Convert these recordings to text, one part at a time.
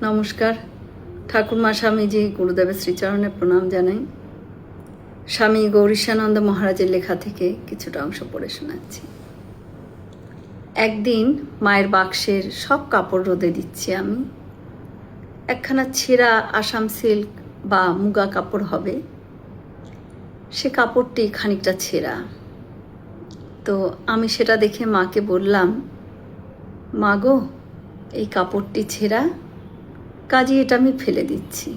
নমস্কার। ঠাকুরমা স্বামীজি গুরুদেবের শ্রীচরণে প্রণাম জানাই। স্বামী গৌরীশানন্দ মহারাজের লেখা থেকে কিছুটা অংশ পড়ে শোনাচ্ছি। একদিন মায়ের বাক্সের সব কাপড় রোদে দিচ্ছি আমি। একখানা ছেঁড়া আসাম সিল্ক বা মুগা কাপড় হবে। সে কাপড়টি খানিকটা ছেঁড়া। তো আমি সেটা দেখে মাকে বললাম, মা গো, এই কাপড়টি ছেঁড়া, কাজে এটা আমি ফেলে দিচ্ছি।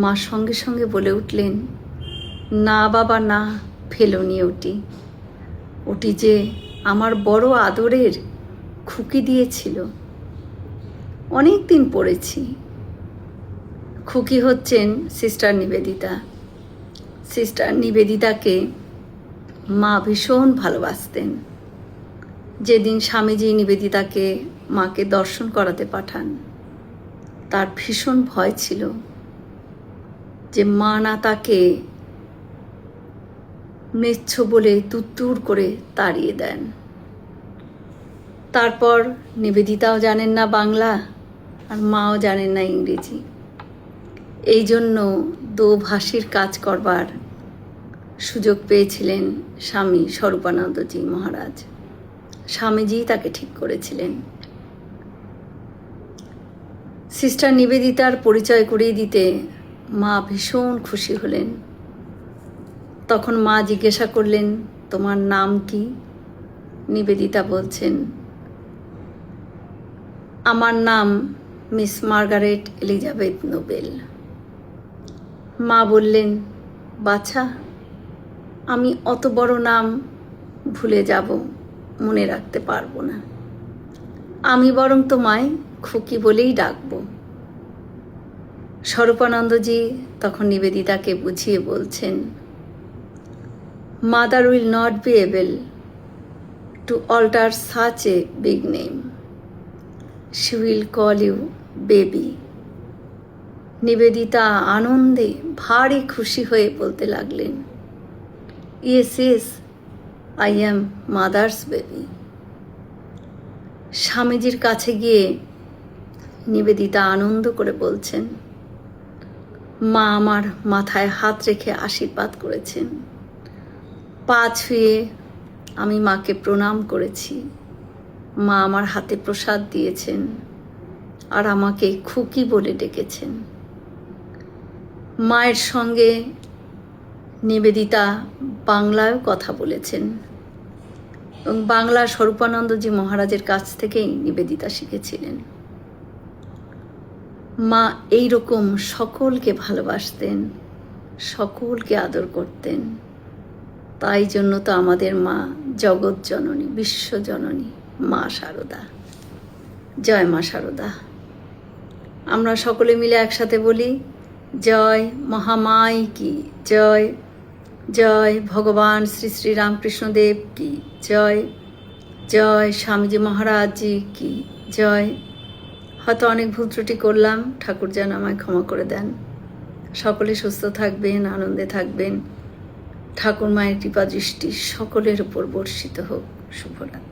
মা সঙ্গে সঙ্গে বলে উঠলেন, না বাবা না, ফেলোনি ওটি যে আমার বড় আদরের খুকি দিয়েছিল, অনেক দিন পড়েছি। খুকি হচ্ছেন সিস্টার নিবেদিতা। সিস্টার নিবেদিতাকে মা ভীষণ ভালোবাসতেন। যেদিন স্বামীজি নিবেদিতাকে মাকে দর্শন করাতে পাঠান, তার ভীষণ ভয় ছিল যে মা না তাকে ম্লেচ্ছ বলে তুত্তুর করে তাড়িয়ে দেন। তারপর নিবেদিতাও জানেন না বাংলা, আর মাও জানেন না ইংরেজি। এই জন্য দোভাষীর কাজ করবার সুযোগ পেয়েছিলেন স্বামী স্বরূপানন্দজি মহারাজ। স্বামীজি তাকে ঠিক করেছিলেন। সিস্টার নিবেদিতার পরিচয় করিয়ে দিতে মা ভীষণ খুশি হলেন। তখন মা জিজ্ঞাসা করলেন, তোমার নাম কি? নিবেদিতা বলছেন, আমার নাম মিস মার্গারেট এলিজাবেথ নোবেল। মা বললেন, বাছা, আমি অত বড় নাম ভুলে যাব, মনে রাখতে পারবো না। আমি বরং তোমায় খুকি বলেই ডাকবো। স্বরূপানন্দজি তখন নিবেদিতাকে বুঝিয়ে বলছেন, mother will not be able to alter such a big name. She will call you baby. Nivedita আনন্দে ভারী খুশি হয়ে বলতে লাগলেন, yes yes, I am mother's baby. স্বামীজির কাছে গিয়ে নিবেদিতা আনন্দ করে বলছেন, মা আমার মাথায় হাত রেখে আশীর্বাদ করেছেন। পা ছুঁয়ে আমি মাকে প্রণাম করেছি। মা আমার হাতে প্রসাদ দিয়েছেন আর আমাকে খুকি বলে ডেকেছেন। মায়ের সঙ্গে নিবেদিতা বাংলায় কথা বলেছেন এবং বাংলা স্বরূপানন্দজি মহারাজের কাছ থেকেই নিবেদিতা শিখেছিলেন। মা এইরকম সকলকে ভালোবাসতেন, সকলকে আদর করতেন। তাই জন্য তো আমাদের মা জগৎ জননী, বিশ্বজননী মা শারদা। জয় মা শারদা। আমরা সকলে মিলে একসাথে বলি, জয় মহামাই কি জয়, জয় ভগবান শ্রী শ্রী রামকৃষ্ণদেব কি জয়, জয় স্বামীজি মহারাজজি কি জয়। হয়তো অনেক ভুল ত্রুটি করলাম, ঠাকুর যেন আমায় ক্ষমা করে দেন। সকলে সুস্থ থাকবেন, আনন্দে থাকবেন। ঠাকুর মায়ের কৃপা দৃষ্টি সকলের উপর বর্ষিত হোক। শুভরাত্রি।